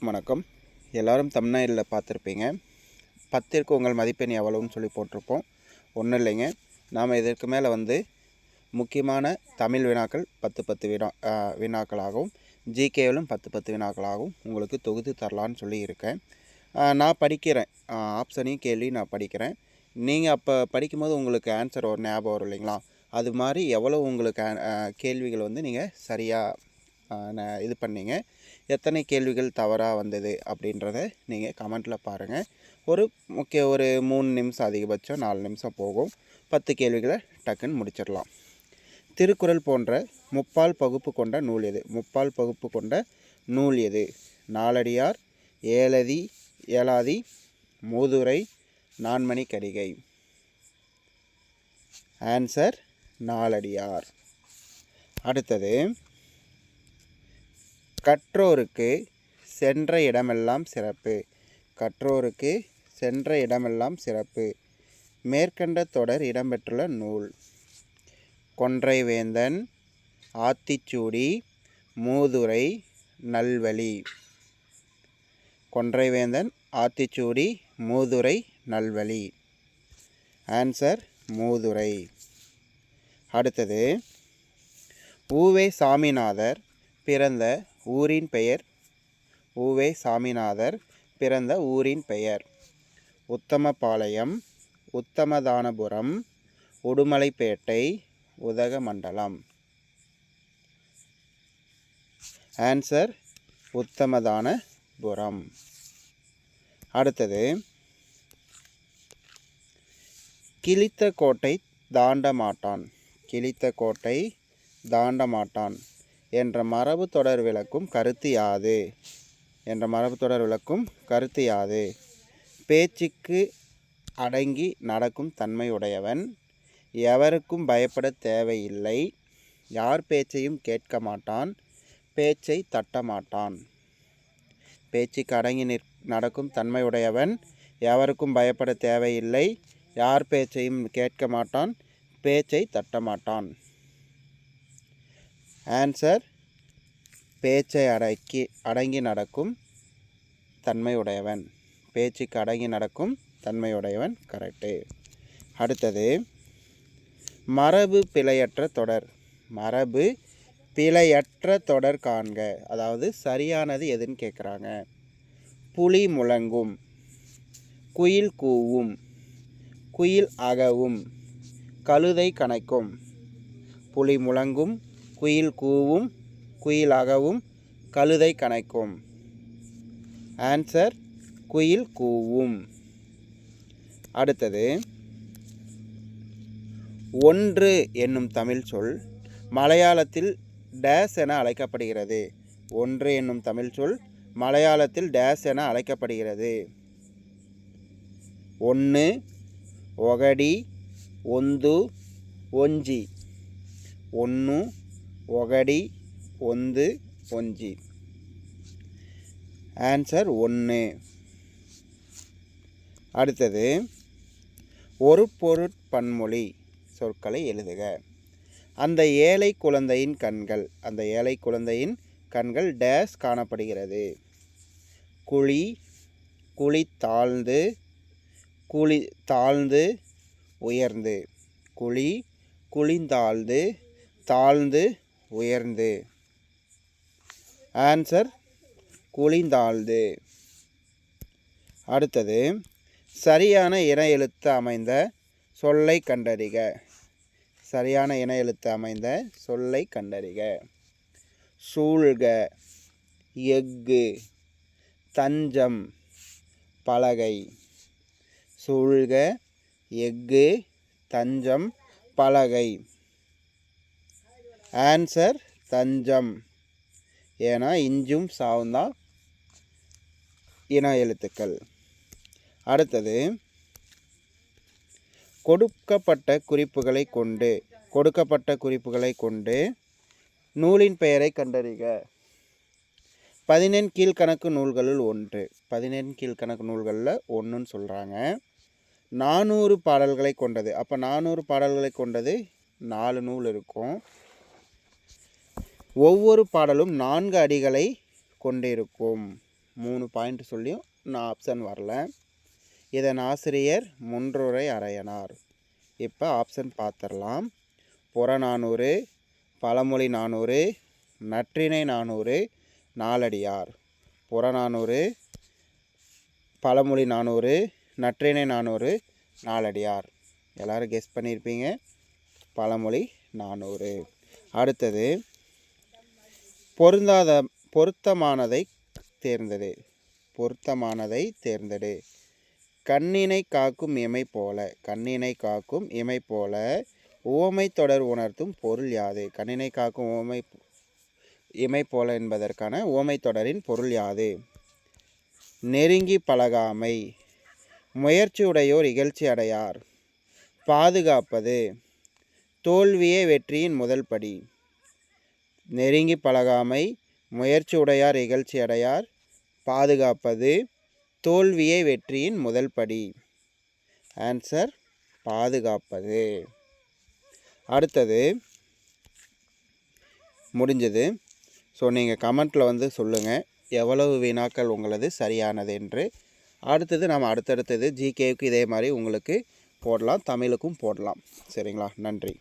வணக்கம். எல்லோரும் தமிழ்நாட்டில் பார்த்துருப்பீங்க. 10ற்கு உங்கள் மதிப்பெண் எவ்வளவுன்னு சொல்லி போட்டிருப்போம். ஒன்றும் இல்லைங்க, நாம் இதற்கு மேலே முக்கியமான தமிழ் வினாக்கள் 10 வினாக்களாகவும் ஜிகேவிலும் 10 வினாக்களாகவும் உங்களுக்கு தொகுத்து தரலான்னு சொல்லி இருக்கேன். நான் படிக்கிறேன், ஆப்ஷனையும் கேள்வியும் நான் படிக்கிறேன். நீங்கள் அப்போ படிக்கும்போது உங்களுக்கு ஆன்சர் ஒரு ஞாபகம் வரும் இல்லைங்களா? அது மாதிரி எவ்வளோ உங்களுக்கு கேள்விகள் நீங்கள் சரியாக இது பண்ணிங்க, எத்தனை கேள்விகள் தவறாக வந்தது அப்படின்றத நீங்கள் கமெண்ட்டில் பாருங்கள். ஒரு 3 நிமிஷம், அதிகபட்சம் 4 நிமிஷம் போகும். 10 கேள்விகளை டக்குன்னு முடிச்சிடலாம். திருக்குறள் போன்ற முப்பால் பகுப்பு கொண்ட நூல் எது? முப்பால் பகுப்பு கொண்ட நூல் எது? நாலடியார், ஏலாதி, மூதுரை, நான்மணி கடிகை. ஆன்சர் நாலடியார். அடுத்தது, கற்றோருக்கு சென்ற இடமெல்லாம் சிறப்பு. கற்றோருக்கு சென்ற இடமெல்லாம் சிறப்பு. மேற்கண்ட தொடர் இடம்பெற்றுள்ள நூல்: கொன்றைவேந்தன், ஆத்திச்சூடி, மூதுரை, நல்வழி. கொன்றைவேந்தன், ஆத்திச்சூடி, மூதுரை, நல்வழி. ஆன்சர் மூதுரை. அடுத்தது, உவே சாமிநாதர் பிறந்த ஊரின் பெயர். உவே சாமிநாதர் பிறந்த ஊரின் பெயர்: உத்தமபாளையம், உத்தமதானபுரம், உடுமலைப்பேட்டை, உதகமண்டலம். ஆன்சர் உத்தமதானபுரம். அடுத்தது, கிழித்த கோட்டை தாண்ட மாட்டான். கிழித்த கோட்டை தாண்ட மாட்டான் என்ற மரபு தொடர் விளக்கும் கருத்து யாது? என்ற மரபு தொடர் விளக்கும் கருத்து யாது? பேச்சுக்கு அடங்கி நடக்கும் தன்மையுடையவன், எவருக்கும் பயப்பட தேவையில்லை, யார் பேச்சையும் கேட்க மாட்டான், பேச்சை தட்டமாட்டான். பேச்சுக்கு அடங்கி நடக்கும் தன்மையுடையவன், எவருக்கும் பயப்பட தேவையில்லை, யார் பேச்சையும் கேட்க மாட்டான், பேச்சை தட்டமாட்டான். ஆன்சர் பேச்சை அடங்கி நடக்கும் தன்மையுடையவன். பேச்சுக்கு அடங்கி நடக்கும் தன்மையுடையவன் கரெக்டு. அடுத்தது, மரபு பிழையற்ற தொடர். மரபு பிழையற்ற தொடர் காண்க. அதாவது சரியானது எதுன்னு கேட்குறாங்க. புலி முழங்கும், குயில் கூவும், குயில் அகவும், கழுதை கனைக்கும். புலி முழங்கும், குயில் கூவும், குயில் அகவும், கழுதை கனைக்கும். ஆன்சர் குயில் கூவும். அடுத்தது, ஒன்று என்னும் தமிழ் சொல் மலையாளத்தில் டேஸ் என அழைக்கப்படுகிறது. ஒன்று என்னும் தமிழ் சொல் மலையாளத்தில் டேஸ் என அழைக்கப்படுகிறது. ஒன்று, ஒகடி, ஒந்து, ஒஞ்சி. ஒன்று, ஒகடி, ஒந்து, ஒஞ்சி. ஆன்சர் ஒன்று. அடுத்தது, ஒரு பொருட்பன்மொழி சொற்களை எழுதுக. அந்த ஏழை குழந்தையின் கண்கள். அந்த ஏழை குழந்தையின் கண்கள் டேஸ் காணப்படுகிறது. குழி, குழி தாழ்ந்து, குழி தாழ்ந்து, உயர்ந்து. குழி, குழிந்தாழ்ந்து, தாழ்ந்து, உயர்ந்து. ஆன்சர் குழிந்தாழ்ந்து. அடுத்தது, சரியான இன எழுத்து அமைந்த சொல்லை கண்டறிக. சரியான இன எழுத்து அமைந்த சொல்லை கண்டறிக. சூழ்க, எஃகு, தஞ்சம், பலகை. சூழ்க, எஃகு, தஞ்சம், பலகை. ஆன்சர் தஞ்சம். ஏன்னா இஞ்சும் சாவும் தான் இன எழுத்துக்கள். அடுத்தது, கொடுக்கப்பட்ட குறிப்புகளை கொண்டு நூலின் பெயரை கண்டறிக. 14 கீழ்கணக்கு நூல்களுள் ஒன்று. 14 கீழ்கணக்கு நூல்களில் ஒன்றுன்னு சொல்கிறாங்க. 400 பாடல்களை கொண்டது. அப்போ 400 பாடல்களை கொண்டது 4 நூல் இருக்கும். ஒவ்வொரு பாடலும் 4 அடிகளை கொண்டிருக்கும். 3 பாயிண்ட் சொல்லியும் நான் ஆப்ஷன் வரல. இதன் ஆசிரியர் முன்றுரை அரையனார். இப்போ ஆப்ஷன் பார்த்துடலாம். புறநானூறு, பழமொழி 400, நற்றிணை 400, நாலடியார். புறநானூறு, பழமொழி 400, நற்றிணை 400, நாலடியார். எல்லோரும் கெஸ் பண்ணியிருப்பீங்க. பழமொழி 400. அடுத்தது பொருத்தமானதை தேர்ந்தெடு. பொருத்தமானதை தேர்ந்தெடு. கண்ணினை காக்கும் இமை போல. கண்ணினை காக்கும் இமை போல உவமை தொடர் உணர்த்தும் பொருள் யாது? கண்ணினை காக்கும் இமை போல என்பதற்கான உவமை தொடரின் பொருள் யாது? நெருங்கி பழகாமை, முயற்சியுடையோர் இகழ்ச்சி அடையார், பாதுகாப்பது, தோல்வியே வெற்றியின் முதல் படி. நெருங்கி பழகாமை, முயற்சி உடையார் இகழ்ச்சி அடையார், பாதுகாப்பது, தோல்வியே வெற்றியின் முதல் படி. ஆன்சர் பாதுகாப்பது. அடுத்தது முடிஞ்சது. ஸோ நீங்கள் கமெண்ட்டில் வந்து சொல்லுங்கள் எவ்வளவு வினாக்கள் உங்களது சரியானது என்று. அடுத்தது நம்ம அடுத்தடுத்தது ஜிகேவுக்கு இதே மாதிரி உங்களுக்கு போடலாம், தமிழுக்கும் போடலாம். சரிங்களா? நன்றி.